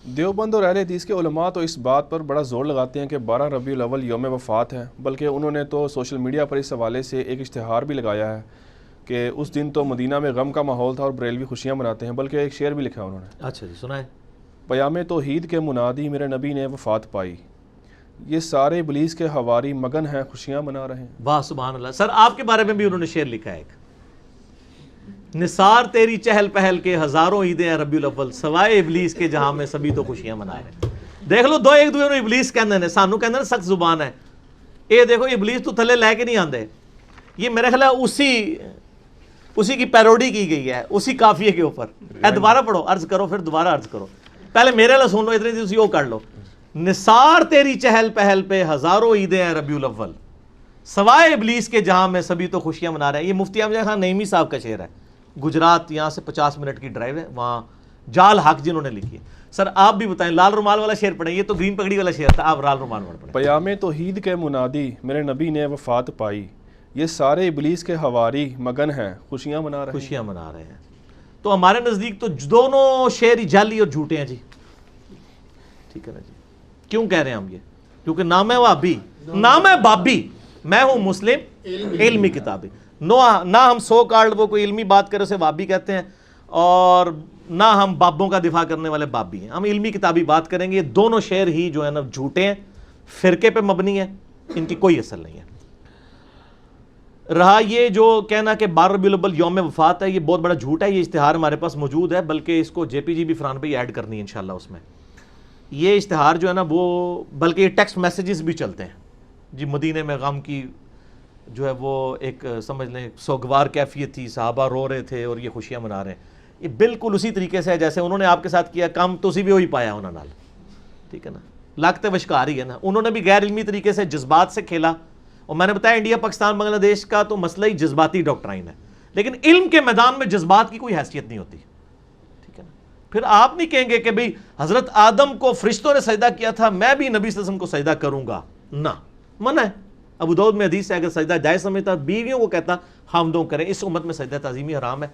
دیوبند اور اہل حدیث کے علماء تو اس بات پر بڑا زور لگاتے ہیں کہ 12 ربیع الاول یوم وفات ہے، بلکہ انہوں نے تو سوشل میڈیا پر اس حوالے سے ایک اشتہار بھی لگایا ہے کہ اس دن تو مدینہ میں غم کا ماحول تھا اور بریلوی خوشیاں مناتے ہیں، بلکہ ایک شعر بھی لکھا انہوں نے۔ اچھا جی، سنائیں۔ پیام توحید کے منادی میرے نبی نے وفات پائی، یہ سارے ابلیس کے حواری مگن ہیں خوشیاں منا رہے ہیں۔ واہ سبحان اللہ۔ سر آپ کے بارے میں بھی انہوں نے شعر لکھا ہے ایک، نثار تیری چہل پہل کے ہزاروں عیدیں ہیں ربیع الاول، سوائے ابلیس کے جہاں میں سبھی تو خوشیاں منا رہے ہیں۔ دیکھ لو، دو ایک دوسرے نوں ابلیس کہندے نے، سانو کہندے نے سخت زبان ہے، اے دیکھو ابلیس تو تھلے لے کے نہیں آندے۔ یہ میرے خیال ہے اسی کی پیروڈی کی گئی ہے، اسی قافیے کے اوپر۔ اے دوبارہ پڑھو، عرض کرو، پھر دوبارہ عرض کرو، پہلے میرے لئے سن لو، اتنی تھی وہ کر لو۔ نثار تیری چہل پہل پہ ہزاروں عیدیں ہیں ربیع الاول، سوائے ابلیس کے جہاں میں سبھی تو خوشیاں منا رہے ہیں۔ یہ مفتی امجد خان نعیمی صاحب کا شعر ہے، گجرات، یہاں سے 50 منٹ کی ڈرائیو ہے، وہاں جال حق جنہوں نے لکھی ہے۔ سر آپ بھی بتائیں، لال رومال والا شعر پڑھیں، یہ تو گرین پگڑی والا شعر تھا، آپ لال رومال والا پڑھیں۔ پیام توحید کے منادی میرے نبی نے وفات پائی، یہ سارے ابلیس کے حواری مگن ہیں خوشیاں منا رہے ہیں۔ خوشیاں منا رہے ہیں۔ تو ہمارے نزدیک تو دونوں شعر ہی جعلی اور جھوٹے ہیں جی، ٹھیک ہے نا جی۔ کیوں کہہ رہے ہیں ہم یہ؟ کیونکہ نام ہے وہابی، نام ہے بابی، میں ہوں مسلم علمی کتابی۔ نہ ہم سو کارڈ وہ کوئی علمی بات کرے اسے وہابی کہتے ہیں، اور نہ ہم بابوں کا دفاع کرنے والے بابی ہیں، ہم علمی کتابی بات کریں گے۔ یہ دونوں شعر ہی جو ہے نا جھوٹے ہیں، فرقے پہ مبنی ہیں، ان کی کوئی اصل نہیں ہے۔ رہا یہ جو کہنا کہ 12 ربیع الاول یوم وفات ہے، یہ بہت بڑا جھوٹ ہے۔ یہ اشتہار ہمارے پاس موجود ہے، بلکہ اس کو جے پی جی بھی فرحان بھائی ایڈ کرنی ہے انشاءاللہ اس میں۔ یہ اشتہار جو ہے نا وہ، بلکہ یہ ٹیکسٹ میسیجز بھی چلتے ہیں جی، مدینے میں غم کی جو ہے وہ ایک سمجھ لیں سوگوار کیفیت تھی، صحابہ رو رہے تھے اور یہ خوشیاں منا رہے ہیں۔ یہ بالکل اسی طریقے سے ہے جیسے انہوں نے آپ کے ساتھ کیا کام، تو اسی بھی وہی پایا انہوں نے، ٹھیک ہے نا، لگتے وشکار ہی ہے نا۔ انہوں نے بھی غیر علمی طریقے سے جذبات سے کھیلا، اور میں نے بتایا انڈیا پاکستان بنگلہ دیش کا تو مسئلہ ہی جذباتی ڈاکٹرائن ہے، لیکن علم کے میدان میں جذبات کی کوئی حیثیت نہیں ہوتی، ٹھیک ہے نا۔ پھر آپ نہیں کہیں گے کہ بھئی حضرت آدم کو فرشتوں نے سجدہ کیا تھا، میں بھی نبی صلی اللہ علیہ وسلم کو سجدہ کروں گا، نہ، منع ہے۔ ابو داؤد میں حدیث ہے، اگر سجدہ جائز سمجھتا بیویوں کو کہتا حمدوں کریں، اس امت میں سجدہ تعظیمی حرام ہے۔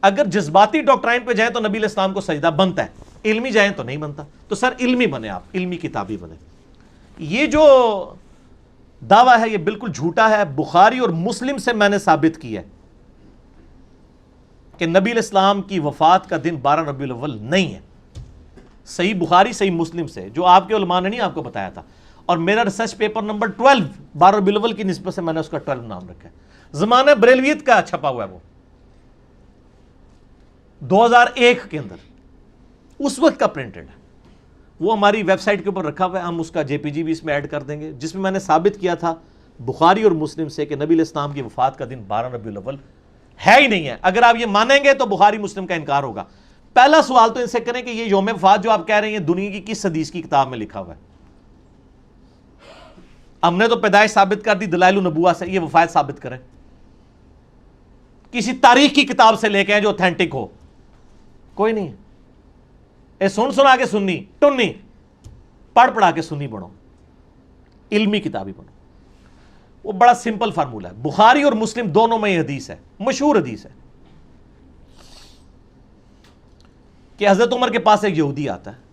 اگر جذباتی ڈاکٹرائن پہ جائیں تو نبی علیہ السلام کو سجدہ بنتا ہے، علمی جائیں تو نہیں بنتا۔ تو سر علمی بنے، آپ علمی کتابی بنے۔ یہ جو دعویٰ ہے یہ بالکل جھوٹا ہے۔ بخاری اور مسلم سے میں نے ثابت کیا ہے کہ نبی علیہ السلام کی وفات کا دن 12 ربیع الاول نہیں ہے، صحیح بخاری صحیح مسلم سے، جو آپ کے علماء نے نہیں آپ کو بتایا تھا۔ اور میرا ریسرچ پیپر نمبر 12 12 ربیع الاول کی نسبت سے میں نے اس کا 12 نام رکھا ہے، زمانہ بریلویت کا چھپا ہوا ہے، وہ 2001 کے اندر اس وقت کا پرنٹڈ ہے، وہ ہماری ویب سائٹ کے اوپر رکھا ہوا ہے، ہم اس کا جے پی جی بھی اس میں ایڈ کر دیں گے، جس میں میں نے ثابت کیا تھا بخاری اور مسلم سے کہ نبی علیہ السلام کی وفات کا دن 12 ربیع الاول ہے ہی نہیں ہے۔ اگر آپ یہ مانیں گے تو بخاری مسلم کا انکار ہوگا۔ پہلا سوال تو ان سے کریں کہ یہ یوم وفات جو آپ کہہ رہے ہیں دنیا کی کس حدیث کی کتاب میں لکھا ہوا ہے؟ ہم نے تو پیدائش ثابت کر دی دلائل النبوہ سے، یہ وفات ثابت کریں، کسی تاریخ کی کتاب سے لے کے ہیں جو اوتھینٹک ہو، کوئی نہیں ہے۔ اے سن سنا کے سنی ٹنی، پڑھ پڑھا کے سنی بنو، علمی کتابی بنو۔ وہ بڑا سمپل فارمولہ ہے، بخاری اور مسلم دونوں میں یہ حدیث ہے، مشہور حدیث ہے کہ حضرت عمر کے پاس ایک یہودی آتا ہے،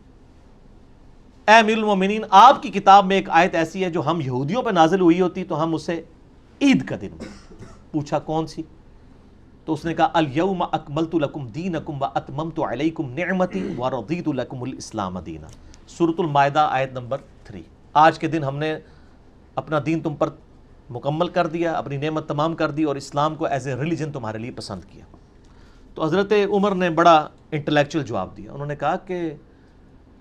اے امیر المومنین، آپ کی کتاب میں ایک آیت ایسی ہے جو ہم یہودیوں پہ نازل ہوئی ہوتی تو ہم اسے عید کا دن میں، پوچھا کون سی؟ تو اس نے کہا الیوم اکملت لکم دینکم واتممت علیکم نعمتی ورضیت لکم الاسلام دینا، سورۃ المائدہ آیت نمبر 3۔ آج کے دن ہم نے اپنا دین تم پر مکمل کر دیا، اپنی نعمت تمام کر دی، اور اسلام کو ایز اے ریلیجن تمہارے لیے پسند کیا۔ تو حضرت عمر نے بڑا انٹلیکچوئل جواب دیا، انہوں نے کہا کہ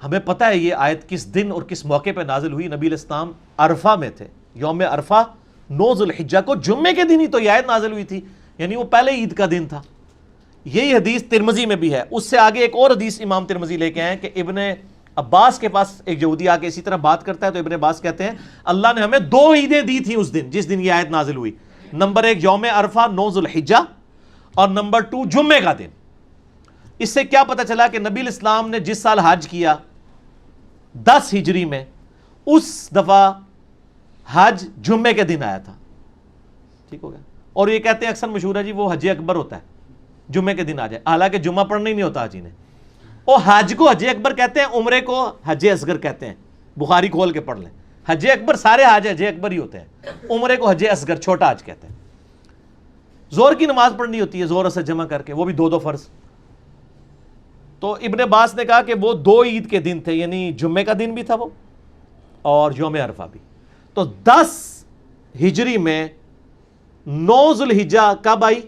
ہمیں پتہ ہے یہ آیت کس دن اور کس موقع پہ نازل ہوئی، نبی علیہ السلام عرفہ میں تھے، یوم عرفہ 9 ذو الحجہ کو، جمعے کے دن ہی تو یہ آیت نازل ہوئی تھی، یعنی وہ پہلے عید کا دن تھا۔ یہی حدیث ترمذی میں بھی ہے، اس سے آگے ایک اور حدیث امام ترمذی لے کے آئے کہ ابن عباس کے پاس ایک یہودی آ کے اسی طرح بات کرتا ہے، تو ابن عباس کہتے ہیں اللہ نے ہمیں 2 عیدیں دی تھیں اس دن جس دن یہ آیت نازل ہوئی، نمبر 1 یوم عرفہ 9 ذو الحجہ، اور نمبر 2 جمعے کا دن۔ اس سے کیا پتہ چلا کہ نبی علیہ السلام نے جس سال حج کیا 10 ہجری میں، اس دفعہ حج جمعے کے دن آیا تھا، ٹھیک ہو گیا۔ اور یہ کہتے ہیں اکثر مشہور ہے جی وہ حج اکبر ہوتا ہے، جمعے کے دن آ جائے، حالانکہ جمعہ پڑھنا ہی نہیں ہوتا حاجی نے، اور حج کو حج اکبر کہتے ہیں، عمرے کو حج اصغر کہتے ہیں. بخاری کھول کے پڑھ لیں، حج اکبر سارے حج اکبر ہی ہوتے ہیں، عمرے کو حج اصغر چھوٹا حج کہتے ہیں. زور کی نماز پڑھنی ہوتی ہے زور اثر جمع کر کے، وہ بھی 2 فرض. تو ابن عباس نے کہا کہ وہ 2 عید کے دن تھے، یعنی جمعے کا دن بھی تھا وہ اور یوم عرفہ بھی. تو 10 ہجری میں 9 ذوالحجہ کب آئی؟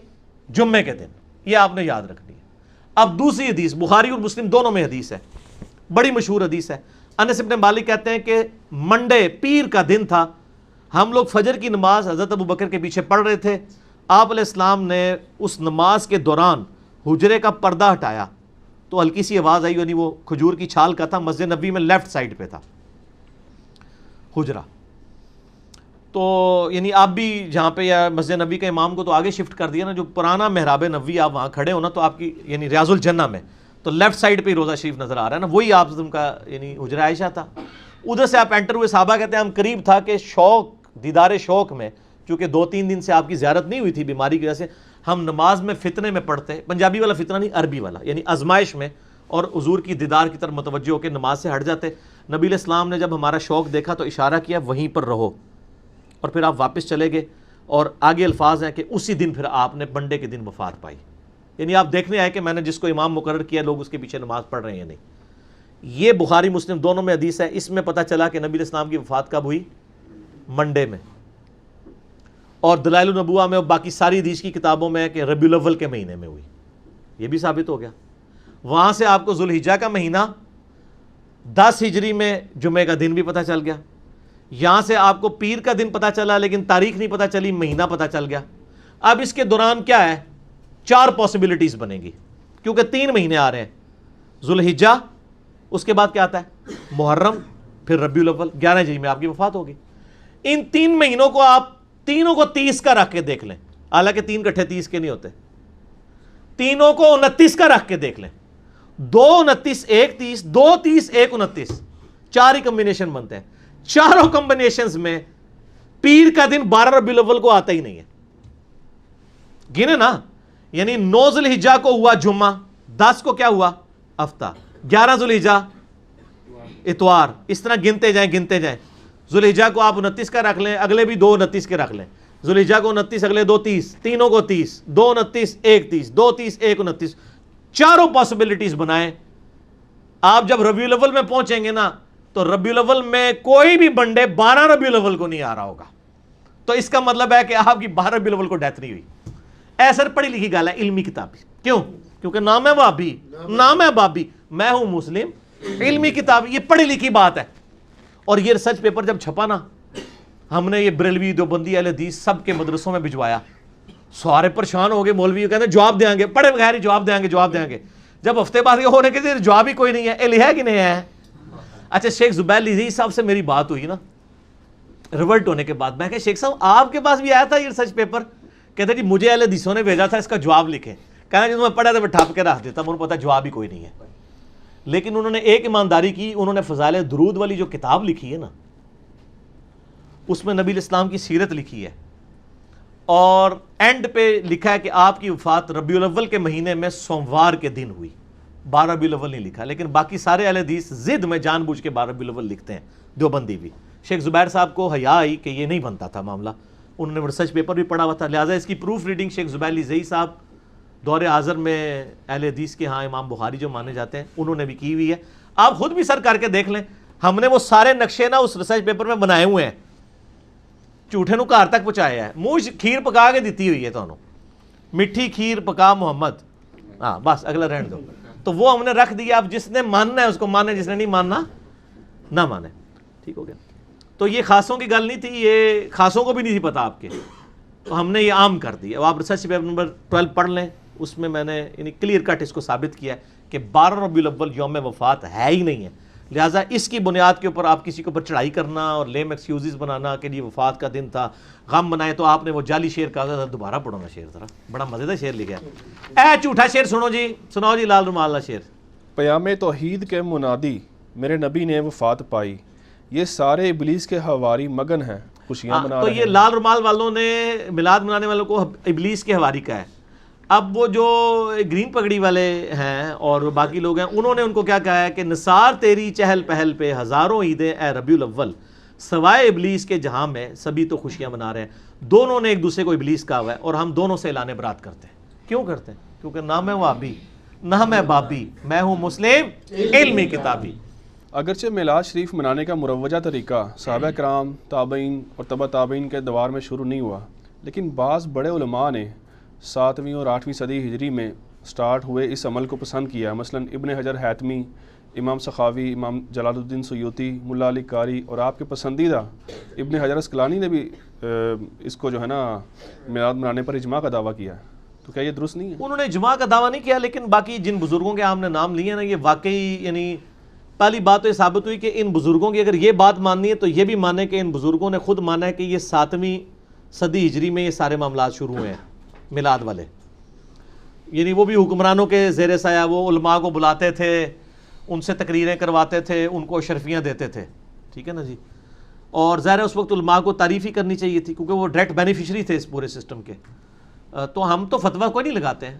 جمعے کے دن. یہ آپ نے یاد رکھنی ہے. اب دوسری حدیث بخاری اور مسلم دونوں میں حدیث ہے، بڑی مشہور حدیث ہے. انس بن مالک کہتے ہیں کہ منڈے پیر کا دن تھا، ہم لوگ فجر کی نماز حضرت ابو بکر کے پیچھے پڑھ رہے تھے. آپ علیہ السلام نے اس نماز کے دوران حجرے کا پردہ ہٹایا تو ہلکی سی آواز آئی، یعنی وہ کھجور کی چھال کا تھا، مسجد نبی میں لیفٹ سائڈ پہ تھا حجرہ. تو یعنی آپ بھی جہاں پہ یا مسجد نبی کا امام کو تو آگے شفٹ کر دیا نا، جو پرانا محراب نبوی آپ وہاں کھڑے ہو نا، تو آپ کی یعنی ریاض الجنہ میں تو لیفٹ سائڈ پہ ہی روضہ شریف نظر آ رہا ہے نا، وہی آپ کا یعنی حجرہ عائشہ تھا. ادھر سے آپ انٹر ہوئے. صحابہ کہتے ہیں ہم قریب تھا کہ شوق دیدار شوق میں، چونکہ 2-3 دن سے آپ کی زیارت نہیں ہوئی تھی بیماری کی وجہ سے، ہم نماز میں فتنے میں پڑھتے، پنجابی والا فتنہ نہیں عربی والا، یعنی آزمائش میں، اور حضور کی دیدار کی طرف متوجہ ہو کے نماز سے ہٹ جاتے. نبی علیہ السلام نے جب ہمارا شوق دیکھا تو اشارہ کیا وہیں پر رہو، اور پھر آپ واپس چلے گئے. اور آگے الفاظ ہیں کہ اسی دن پھر آپ نے منڈے کے دن وفات پائی. یعنی آپ دیکھنے آئے کہ میں نے جس کو امام مقرر کیا لوگ اس کے پیچھے نماز پڑھ رہے ہیں یا نہیں. یہ بخاری مسلم دونوں میں حدیث ہے. اس میں پتہ چلا کہ نبی علیہ السلام کی وفات کب ہوئی؟ منڈے میں. اور دلائل النبوہ میں اور باقی ساری حدیث کی کتابوں میں ہے کہ ربیع الاول کے مہینے میں ہوئی. یہ بھی ثابت ہو گیا. وہاں سے آپ کو ذوالحجہ کا مہینہ 10 ہجری میں جمعے کا دن بھی پتہ چل گیا. یہاں سے آپ کو پیر کا دن پتہ چلا لیکن تاریخ نہیں پتہ چلی، مہینہ پتہ چل گیا. اب اس کے دوران کیا ہے؟ 4 پاسبلٹیز بنے گی، کیونکہ 3 مہینے آ رہے ہیں. ذوالحجہ، اس کے بعد کیا آتا ہے؟ محرم، پھر ربیع الاول. 11 ہجری میں آپ کی وفات ہوگی. ان 3 مہینوں کو آپ تینوں کو 30 کا رکھ کے دیکھ لیں، حالانکہ 3 کٹھے 30 کے نہیں ہوتے. تینوں کو 29 کا رکھ کے دیکھ لیں. 2 29 1 30، 2 30 1 29، 4 ہی کمبینیشن بنتے ہیں. چاروں کمبینیشنز میں پیر کا دن 12 ربیع الاول کو آتا ہی نہیں ہے. گنے نا، یعنی 9 ذوالحجہ کو ہوا جمعہ، 10 کو کیا ہوا؟ ہفتہ، 11 ذوالحجہ اتوار. اس طرح گنتے جائیں. ذوالحجہ کو آپ 29 کا رکھ لیں، اگلے بھی 2 29 کے رکھ لیں. ذوالحجہ کو 29، اگلے 2 30، تینوں کو 30، 2 29 1 30، 2 30 1 29. چاروں پاسبلٹیز بنائیں. آپ جب ربیع الاول میں پہنچیں گے نا تو ربیع الاول میں کوئی بھی بنڈے 12 ربیع الاول کو نہیں آ رہا ہوگا. تو اس کا مطلب ہے کہ آپ کی 12 ربیع الاول کو ڈیتھ نہیں ہوئی. ایسا پڑھی لکھی گل ہے، علمی کتاب. کیوں؟ کیونکہ نام ہے وہابی، نام ہے بابی، میں ہوں مسلم. علمی کتاب، یہ پڑھی لکھی بات ہے. اور یہ ریسرچ پیپر جب چھپا نا، ہم نے یہ بریلوی دیوبندی اہل حدیث سب کے مدرسوں میں بھجوایا. سارے پریشان ہو گئے، مولوی کہتے ہیں جواب دیں گے، پڑھے بغیر ہی جواب دیں گے. جب ہفتے بعد یہ ہونے کے جواب ہی کوئی نہیں ہے. ہے کہ نہیں ہے؟ اچھا، شیخ زبیر لیزی صاحب سے میری بات ہوئی نا ریورٹ ہونے کے بعد. میں کہ شیخ صاحب آپ کے پاس بھی آیا تھا یہ ریسرچ پیپر؟ کہتے جی مجھے اہل حدیثوں نے بھیجا تھا اس کا جواب لکھیں. کہنا جی میں پڑھا تھا میں ٹھپ کے رکھ دیتا، مجھے پتا جواب ہی کوئی نہیں ہے. لیکن انہوں نے ایک ایمانداری کی، انہوں نے فضائل درود والی جو کتاب لکھی ہے نا، اس میں نبی الاسلام کی سیرت لکھی ہے، اور اینڈ پہ لکھا ہے کہ آپ کی وفات ربیع الاول کے مہینے میں سوموار کے دن ہوئی. 12 ربیع الاول نہیں لکھا. لیکن باقی سارے اہل حدیث ضد میں جان بوجھ کے 12 ربیع الاول لکھتے ہیں، دیوبندی بھی. شیخ زبیر صاحب کو حیا آئی کہ یہ نہیں بنتا تھا معاملہ. انہوں نے ریسرچ پیپر بھی پڑھا ہوا تھا، لہٰذا اس کی پروف ریڈنگ شیخ زبیر لیزئی صاحب دور حاضر میں اہل حدیث کے ہاں امام بخاری جو مانے جاتے ہیں انہوں نے بھی کی ہوئی ہے. آپ خود بھی سر کر کے دیکھ لیں. ہم نے وہ سارے نقشے نا اس ریسرچ پیپر میں بنائے ہوئے ہیں، جھوٹے نو گھر تک پہنچایا ہے. منہ کھیر پکا کے دیتی ہوئی ہے تو میٹھی کھیر پکا محمد. ہاں بس اگلا رہن دو. تو وہ ہم نے رکھ دیا. اب جس نے ماننا ہے اس کو مانے، جس نے نہیں ماننا نہ مانے. ٹھیک ہو گیا. تو یہ خاصوں کی گل نہیں تھی، یہ خاصوں کو بھی نہیں تھی پتا آپ کے، تو ہم نے یہ عام کر دی. اب آپ ریسرچ پیپر نمبر 12 پڑھ لیں، اس میں میں نے یعنی کلیئر کٹ اس کو ثابت کیا ہے کہ 12 ربیع الاول یوم وفات ہے ہی نہیں ہے. لہٰذا اس کی بنیاد کے اوپر آپ کسی کے اوپر چڑھائی کرنا اور لیم ایکسکیوزز بنانا کہ یہ وفات کا دن تھا، غم بنائے. تو آپ نے وہ جعلی شعر کہا تھا، دوبارہ پڑھو نا شعر ذرا، بڑا مزیدار شعر لکھا ہے. اے جھوٹا شعر سناؤ جی لال رومال والا شعر. پیام توحید کے منادی میرے نبی نے وفات پائی، یہ سارے ابلیس کے حواری مگن ہیں خوشیاں منا تو رہے یہ ہیں. لال رومال والوں نے میلاد منانے والوں کو ابلیس کے حواری کا ہے. اب وہ جو گرین پگڑی والے ہیں اور باقی لوگ ہیں، انہوں نے ان کو کیا کہا ہے کہ نثار تیری چہل پہل پہ ہزاروں عیدیں اے ربیع الاول، سوائے ابلیس کے جہاں میں سبھی تو خوشیاں منا رہے ہیں۔ دونوں نے ایک دوسرے کو ابلیس کہا ہوا ہے اور ہم دونوں سے اعلان برات کرتے ہیں۔ کیوں کرتے ہیں؟ کیونکہ نہ میں وہابی نہ میں بابی، میں ہوں مسلم علمی کتابی۔ اگرچہ میلاد شریف منانے کا مروجہ طریقہ صحابہ کرام، تابعین اور تبع تابعین کے دوار میں شروع نہیں ہوا، لیکن بعض بڑے علماء نے 7ویں اور 8ویں صدی ہجری میں سٹارٹ ہوئے اس عمل کو پسند کیا۔ مثلا ابن حجر حیتمی، امام سخاوی، امام جلال الدین سیوطی، ملا علی قاری اور آپ کے پسندیدہ ابن حجر اسقلانی نے بھی اس کو جو ہے نا میلاد منانے پر اجماع کا دعویٰ کیا ہے۔ تو کیا یہ درست نہیں ہے؟ انہوں نے اجماع کا دعویٰ نہیں کیا، لیکن باقی جن بزرگوں کے ہم نے نام لیے نا، یہ واقعی یعنی پہلی بات تو یہ ثابت ہوئی کہ ان بزرگوں کی اگر یہ بات ماننی ہے تو یہ بھی مانے کہ ان بزرگوں نے خود مانا ہے کہ یہ 7ویں صدی ہجری میں یہ سارے معاملات شروع ہوئے ہیں میلاد والے۔ یعنی وہ بھی حکمرانوں کے زیر سایہ وہ علماء کو بلاتے تھے، ان سے تقریریں کرواتے تھے، ان کو اشرفیاں دیتے تھے، ٹھیک ہے نا جی۔ اور ظاہر ہے اس وقت علماء کو تعریف ہی کرنی چاہیے تھی کیونکہ وہ ڈائریکٹ بینیفیشری تھے اس پورے سسٹم کے۔ تو ہم تو فتویٰ کوئی نہیں لگاتے ہیں،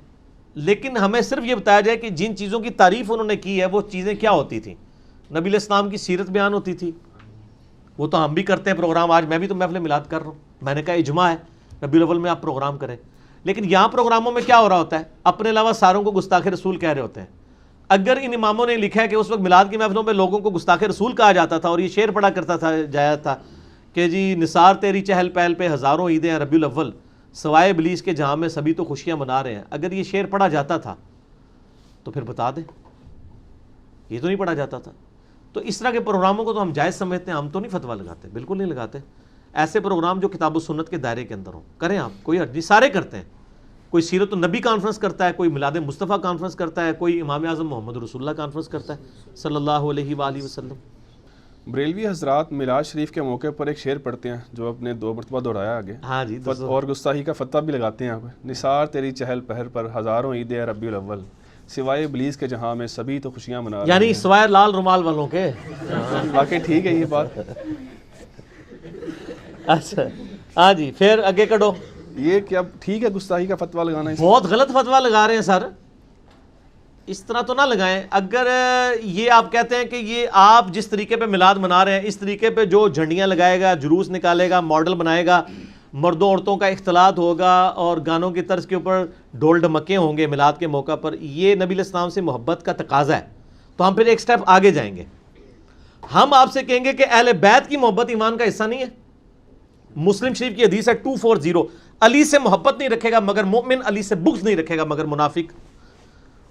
لیکن ہمیں صرف یہ بتایا جائے کہ جن چیزوں کی تعریف انہوں نے کی ہے وہ چیزیں کیا ہوتی تھیں۔ نبی علیہ السلام کی سیرت بیان ہوتی تھی، وہ تو ہم بھی کرتے ہیں پروگرام، آج میں بھی تو محفل میلاد کر رہا ہوں، میں نے کہا اجماع ہے ربیع الاول میں آپ پروگرام کریں۔ لیکن یہاں پروگراموں میں کیا ہو رہا ہوتا ہے؟ اپنے علاوہ ساروں کو گستاخ رسول کہہ رہے ہوتے ہیں۔ اگر ان اماموں نے لکھا ہے کہ اس وقت میلاد کی محفلوں میں لوگوں کو گستاخ رسول کہا جاتا تھا اور یہ شعر پڑھا کرتا تھا جایا تھا کہ جی نثار تیری چہل پہل پہ ہزاروں عیدیں ہیں ربیع الاول، سوائے ابلیس کے جہاں میں سبھی تو خوشیاں منا رہے ہیں، اگر یہ شعر پڑھا جاتا تھا تو پھر بتا دیں، یہ تو نہیں پڑھا جاتا تھا۔ تو اس طرح کے پروگراموں کو تو ہم جائز سمجھتے ہیں، ہم تو نہیں فتویٰ لگاتے، بالکل نہیں لگاتے۔ ایسے پروگرام جو کتاب و سنت کے دائرے کے اندر ہوں کریں آپ، کوئی حرج نہیں، سارے کرتے ہیں۔ کوئی سیرت النبی کانفرنس کرتا ہے، کوئی میلاد مصطفیٰ کانفرنس کرتا ہے، کوئی امام اعظم محمد رسول اللہ کانفرنس کرتا ہے صلی اللہ علیہ وآلہ وسلم۔ بریلوی حضرات میلاد شریف کے موقع پر ایک شعر پڑھتے ہیں جو اپنے 2 مرتبہ دہرایا آگے، ہاں جی، اور گستاخی کا فتویٰ بھی لگاتے ہیں آپ، نثار تیری چہل پہل پر ہزاروں عیدیں ربیع الاول، سوائے ابلیس کے جہاں میں سبھی تو خوشیاں منا رہے ہیں۔ یعنی سوائے لال رومال والوں کے۔ واقعی ٹھیک ہے یہ بات۔ اچھا ہاں جی، پھر آگے کٹو۔ یہ کیا ٹھیک ہے گستاخی کا فتویٰ لگانا؟ بہت غلط فتویٰ لگا رہے ہیں سر، اس طرح تو نہ لگائیں۔ اگر یہ آپ کہتے ہیں کہ یہ آپ جس طریقے پہ میلاد منا رہے ہیں اس طریقے پہ جو جھنڈیاں لگائے گا، جلوس نکالے گا، ماڈل بنائے گا، مردوں عورتوں کا اختلاط ہوگا اور گانوں کی طرز کے اوپر ڈھول ڈھمکے ہوں گے میلاد کے موقع پر، یہ نبی علیہ السلام سے محبت کا تقاضا ہے، تو ہم پھر ایک سٹیپ آگے جائیں گے۔ ہم آپ سے کہیں گے کہ اہل بیت کی محبت ایمان کا حصہ نہیں ہے۔ مسلم شریف کی حدیث ہے 240، علی سے محبت نہیں رکھے گا مگر مومن، علی سے بغض نہیں رکھے گا مگر منافق۔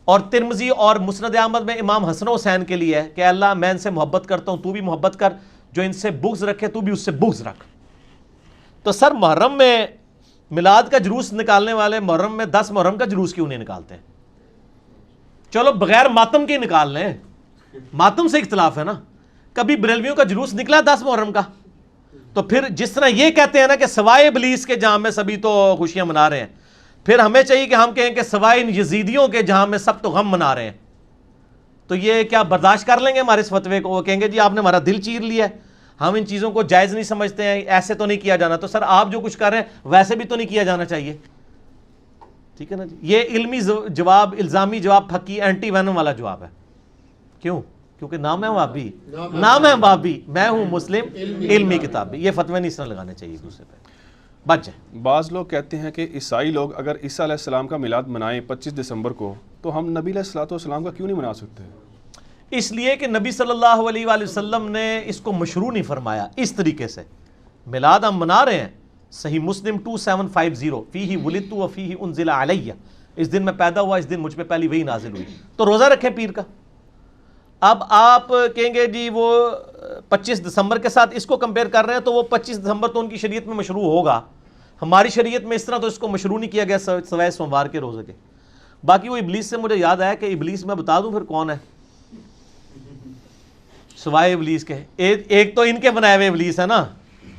اور ترمذی اور مسند احمد میں امام حسن و حسین کے لیے ہے کہ اللہ میں ان سے محبت کرتا ہوں، تو بھی محبت کر، جو ان سے بغض رکھے تو بھی اس سے بغض رکھ۔ تو سر محرم میں میلاد کا جلوس نکالنے والے محرم میں 10 محرم کا جلوس کیوں نہیں نکالتے ہیں؟ چلو بغیر ماتم کے نکال لیں، ماتم سے اختلاف ہے نا۔ کبھی بریلویوں کا جلوس نکلا 10 محرم کا؟ تو پھر جس طرح یہ کہتے ہیں نا کہ سوائے ابلیس کے جہاں میں سبھی تو خوشیاں منا رہے ہیں، پھر ہمیں چاہیے کہ ہم کہیں کہ سوائے ان یزیدیوں کے جہاں میں سب تو غم منا رہے ہیں۔ تو یہ کیا برداشت کر لیں گے ہمارے اس فتوے کو؟ وہ کہیں گے جی آپ نے ہمارا دل چیر لیا ہے، ہم ان چیزوں کو جائز نہیں سمجھتے ہیں، ایسے تو نہیں کیا جانا۔ تو سر آپ جو کچھ کر رہے ہیں ویسے بھی تو نہیں کیا جانا چاہیے، ٹھیک ہے نا جی۔ یہ علمی جواب، الزامی جواب، پھکی اینٹی وینم والا جواب ہے۔ کیوں؟ کیونکہ نام ہے وابی، نام ہے وابی، میں ہوں مسلم علمی کتابی۔ یہ فتوے نہیں اس طرح لگانے چاہیے دوسرے پہ، بچ جائیں۔ بعض لوگ کہتے ہیں کہ عیسائی لوگ اگر عیسیٰ علیہ السلام کا میلاد منائیں 25 دسمبر کو، تو ہم نبی علیہ السلام کا کیوں نہیں منا سکتے؟ اس لیے کہ نبی صلی اللہ علیہ وآلہ وسلم نے اس کو مشروع نہیں فرمایا اس طریقے سے۔ میلاد ہم منا رہے ہیں، صحیح مسلم 2750، فیہ ولدت و فیہ انزل علیہ، اس دن میں پیدا ہوا، اس دن مجھ پہ پہلی وحی نازل ہوئی، تو روزہ رکھیں پیر کا۔ اب آپ کہیں گے جی وہ 25 دسمبر کے ساتھ اس کو کمپیئر کر رہے ہیں، تو وہ 25 دسمبر تو ان کی شریعت میں مشروع ہوگا، ہماری شریعت میں اس طرح تو اس کو مشروع نہیں کیا گیا سوائے سوموار کے روزے کے۔ باقی وہ ابلیس سے مجھے یاد آیا کہ ابلیس میں بتا دوں پھر کون ہے سوائے ابلیس کے؟ ایک تو ان کے بنائے ہوئے ابلیس ہے نا،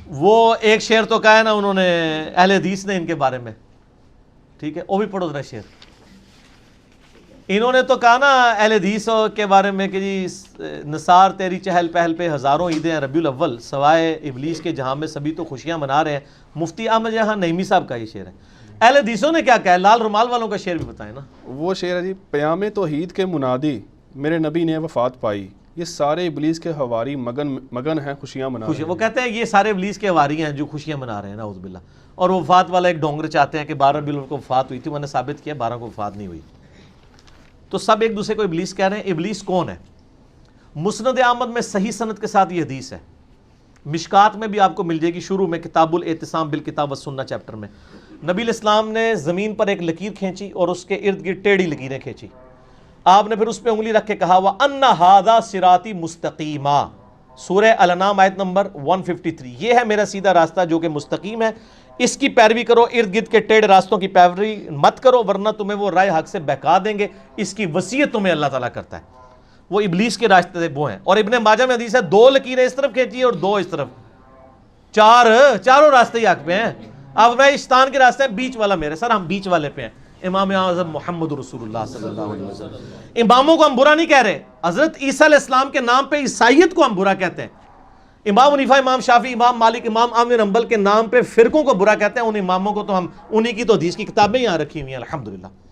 وہ ایک شعر تو کہا ہے نا انہوں نے اہل حدیث نے ان کے بارے میں، ٹھیک ہے، وہ بھی پڑھو ذرا شعر۔ انہوں نے تو کہا نا اہل حدیث کے بارے میں کہ جی نثار تیری چہل پہل پہ ہزاروں عیدیں ہیں ربیع الاول، سوائے ابلیس کے جہاں میں سبھی تو خوشیاں منا رہے ہیں۔ مفتی احمد جہاں نعیمی صاحب کا یہ شعر ہے۔ اہل حدیثوں نے کیا کہا ہے؟ لال رومال والوں کا شعر بھی بتائیں نا. وہ شعر ہے جی، پیام توحید کے منادی میرے نبی نے وفات پائی، یہ سارے ابلیس کے ہواری مگن ہیں خوشیاں منا رہے ہیں. وہ کہتے ہیں یہ سارے ابلیس کے حواری ہیں جو خوشیاں منا رہے ہیں، نعوذ باللہ. اور وہ وفات والا ایک ڈونگر چاہتے ہیں کہ 12 ربیع الاول کو وفات ہوئی تھی، میں نے ثابت کیا 12 کو وفات نہیں ہوئی. تو سب ایک دوسرے کو ابلیس کہہ رہے ہیں. ابلیس کون ہے؟ مسند احمد میں صحیح سند کے ساتھ یہ حدیث ہے، مشکات میں بھی آپ کو مل جائے گی، شروع میں کتاب الاعتصام بالکتاب والسنہ چیپٹر میں. نبی الاسلام نے زمین پر ایک لکیر کھینچی اور اس کے ارد گرد ٹیڑھی لکیریں کھینچی. آپ نے پھر اس پہ انگلی رکھ کے کہا وَأَنَّ هَذَا صِرَاطِ مُسْتَقِيمًا، سورہ الانعام آیت نمبر 153. یہ ہے میرا سیدھا راستہ جو کہ مستقیم ہے، اس کی پیروی کرو، ارد گرد کے ٹیڑھے راستوں کی پیروی مت کرو ورنہ تمہیں وہ رائے حق سے بہکا دیں گے. اس کی وصیت تمہیں اللہ تعالیٰ کرتا ہے. وہ ابلیس کے راستے وہ ہیں. اور ابن ماجہ میں حدیث ہے 2 لکیریں اس طرف کھینچی اور 2 اس طرف، چاروں راستے ہی حق پہ ہیں. اب میں شیطان کے راستے ہیں، بیچ والا میرے سر، ہم بیچ والے پہ ہیں. امام اعظم محمد رسول اللہ صلی اللہ علیہ وسلم. اماموں کو ہم برا نہیں کہہ رہے، حضرت عیسیٰ علیہ السلام کے نام پہ عیسائیت کو ہم برا کہتے ہیں. امام حنیفہ، امام شافعی، امام مالک، امام احمد بن حنبل کے نام پہ فرقوں کو برا کہتے ہیں. ان اماموں کو تو ہم انہی کی تو حدیث کی کتابیں یہاں رکھی ہوئی ہیں الحمدللہ.